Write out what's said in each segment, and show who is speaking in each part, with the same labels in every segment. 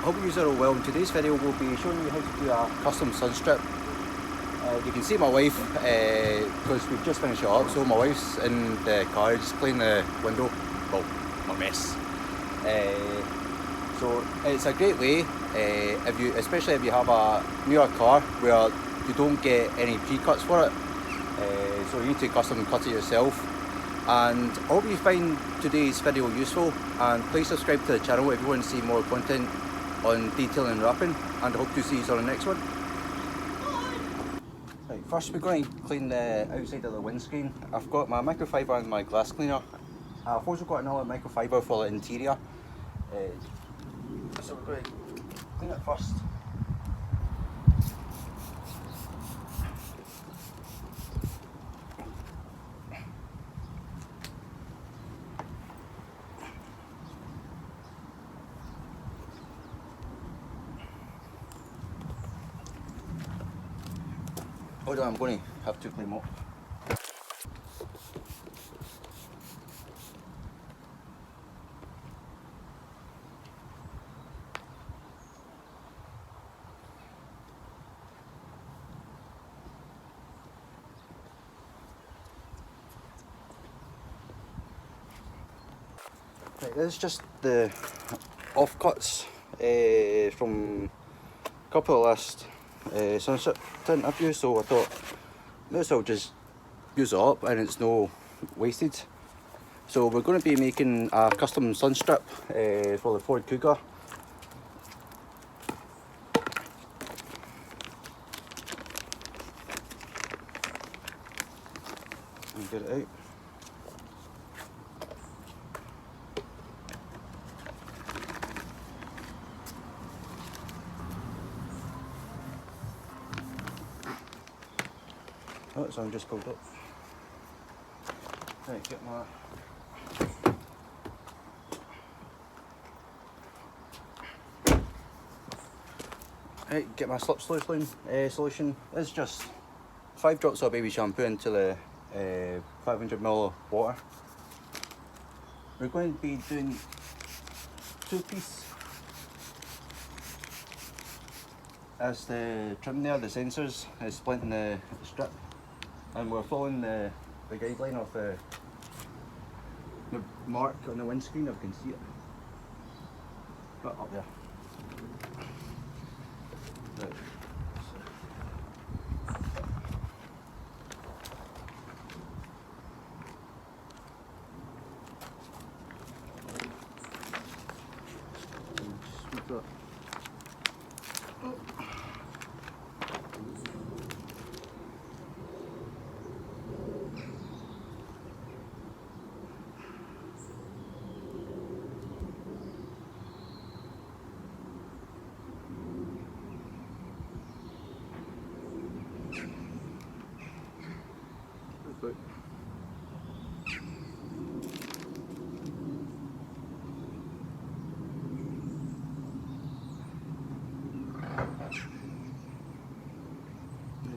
Speaker 1: Hope you are all well. In today's video we'll be showing you how to do a custom sunstrip. You can see my wife because we've just finished it up, so my wife's in the car just cleaning the window, well, my mess. So it's a great way, especially if you have a newer car where you don't get any pre-cuts for it, so you need to custom cut it yourself. And I hope you find today's video useful, and please subscribe to the channel if you want to see more content on detailing and wrapping, and I hope to see you on the next one. Right, first we're going to clean the outside of the windscreen. I've got my microfiber and my glass cleaner. I've also got another microfiber for the interior. So we're going to clean it first. Hold on, I'm going to have to clean up. Right, this is just the offcuts from a couple of last Sunstrip Tint I've used, so I thought this I'll just use it up and it's no wasted. So we're going to be making a custom sunstrip for the Ford Kuga. Get it out. Oh, so I'm just pulled up. Right, get my slip solution. It's just 5 drops of baby shampoo into the 500ml of water. We're going to be doing 2-piece. As the trim there, the sensors is splinting the strip, and we're following the guideline of the mark on the windscreen, if you can see it. Right up there. Right.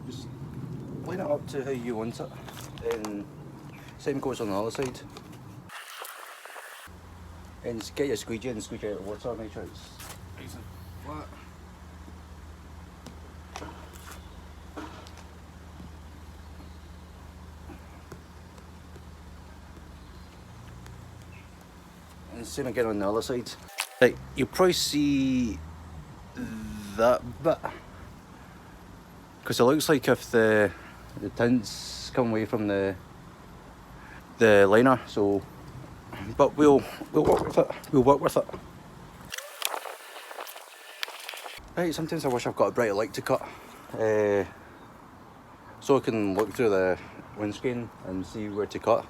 Speaker 1: Just line it up to how you want it, and same goes on the other side. And get your squeegee and squeegee out the water, make sure it's nice and flat. And same again on the other side. Right, you'll probably see that bit, because it looks like if the tints come away from the liner, so but we'll work with it. We'll work with it. Right, sometimes I wish I've got a brighter light to cut, so I can look through the windscreen and see where to cut.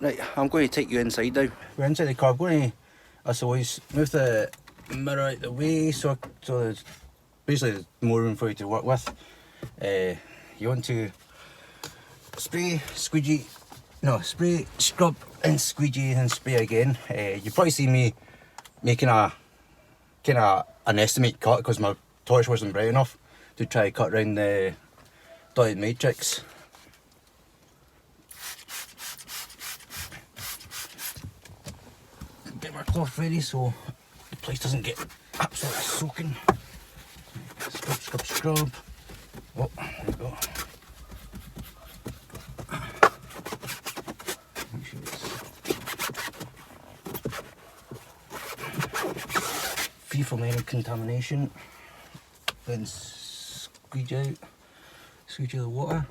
Speaker 1: Right, I'm going to take you inside now. We're inside the car. I'm going to, as always, move the mirror out the way so there's basically more room for you to work with. You want to spray, squeegee, no, spray, scrub and squeegee and spray again. You probably see me making a kind of an estimate cut because my torch wasn't bright enough to try to cut around the dotted matrix. Get my cloth ready so the place doesn't get absolutely soaking. Scrub, scrub, scrub. Oh, there we go. Make sure it's free from any contamination. Then squeeze out the water.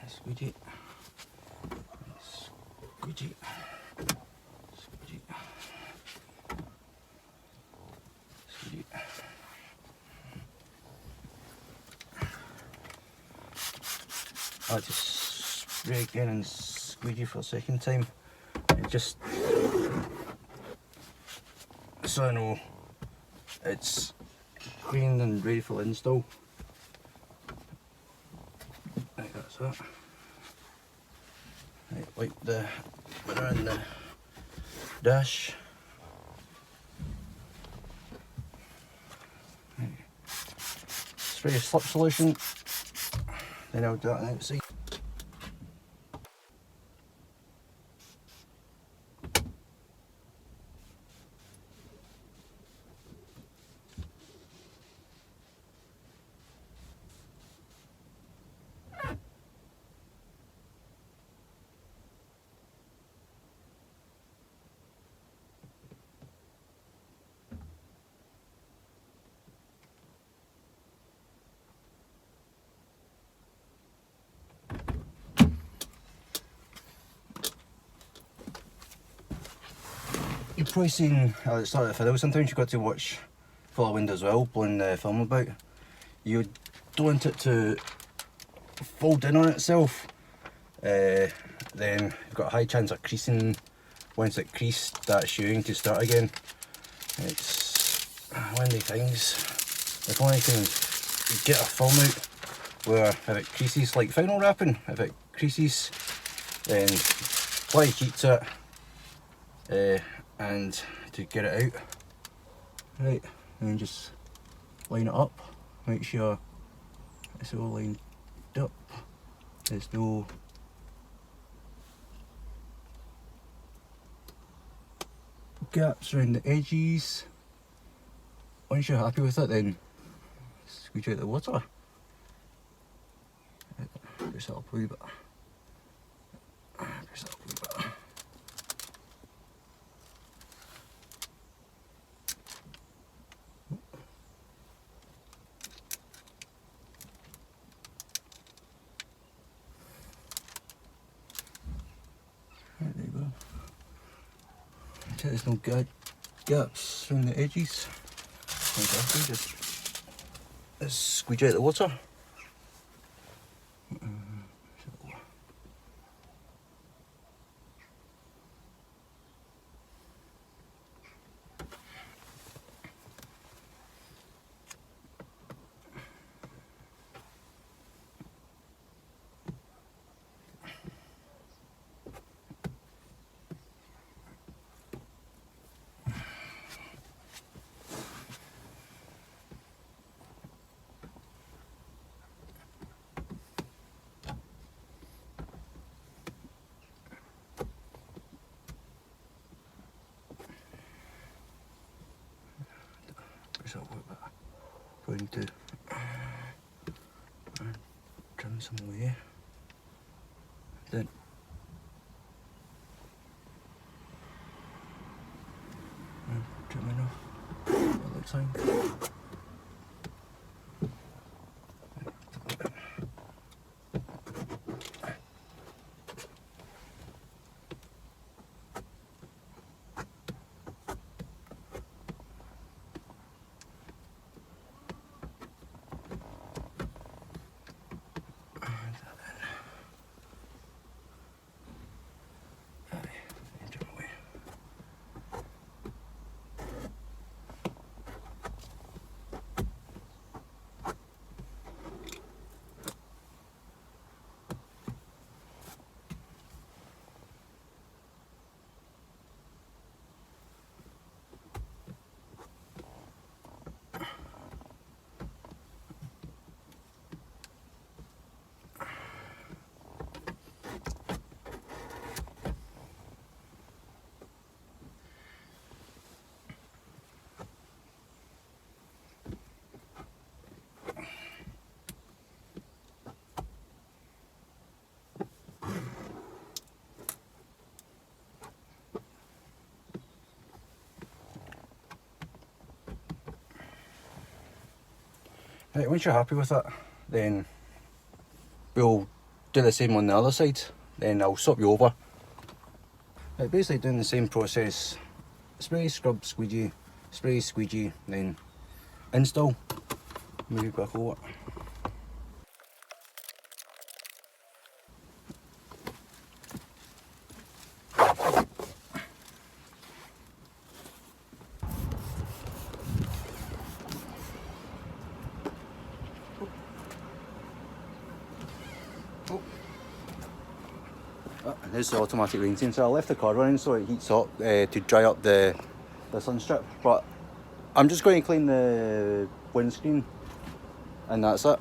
Speaker 1: Squeegee. Squeegee. Squeegee. Squeegee. I'll just spray again and squeegee for a second time. Just so I know it's clean and ready for install. Right, that's that. Right, wipe the mirror and the dash. Right. Spray a slip solution, then I'll do that on the outside. You've probably seen at the start of the video, sometimes you've got to watch for the wind as well, blowing the film about. You don't want it to fold in on itself, then you've got a high chance of creasing. Once it creased, that's you need to start again. It's one of the things, if only you can get a film out where if it creases, like vinyl wrapping, if it creases, then apply heat to it, and to get it out, right, and just line it up, make sure it's all lined up, there's no gaps around the edges. Once you're happy with it, then squeeze out the water, push that up a wee bit, push that up a wee bit. Right, there you go. Check there's no gaps around the edges. Exactly, just squeeze out the water. So we're going to trim some away, then trim enough all the time. Right, once you're happy with it, then we'll do the same on the other side. Then I'll swap you over. Right, basically doing the same process. Spray, scrub, squeegee, spray, squeegee, then install. Maybe back over. And this is the automatic rain sensor. I left the car running so it heats up to dry up the Sunstrip, but I'm just going to clean the windscreen and that's it.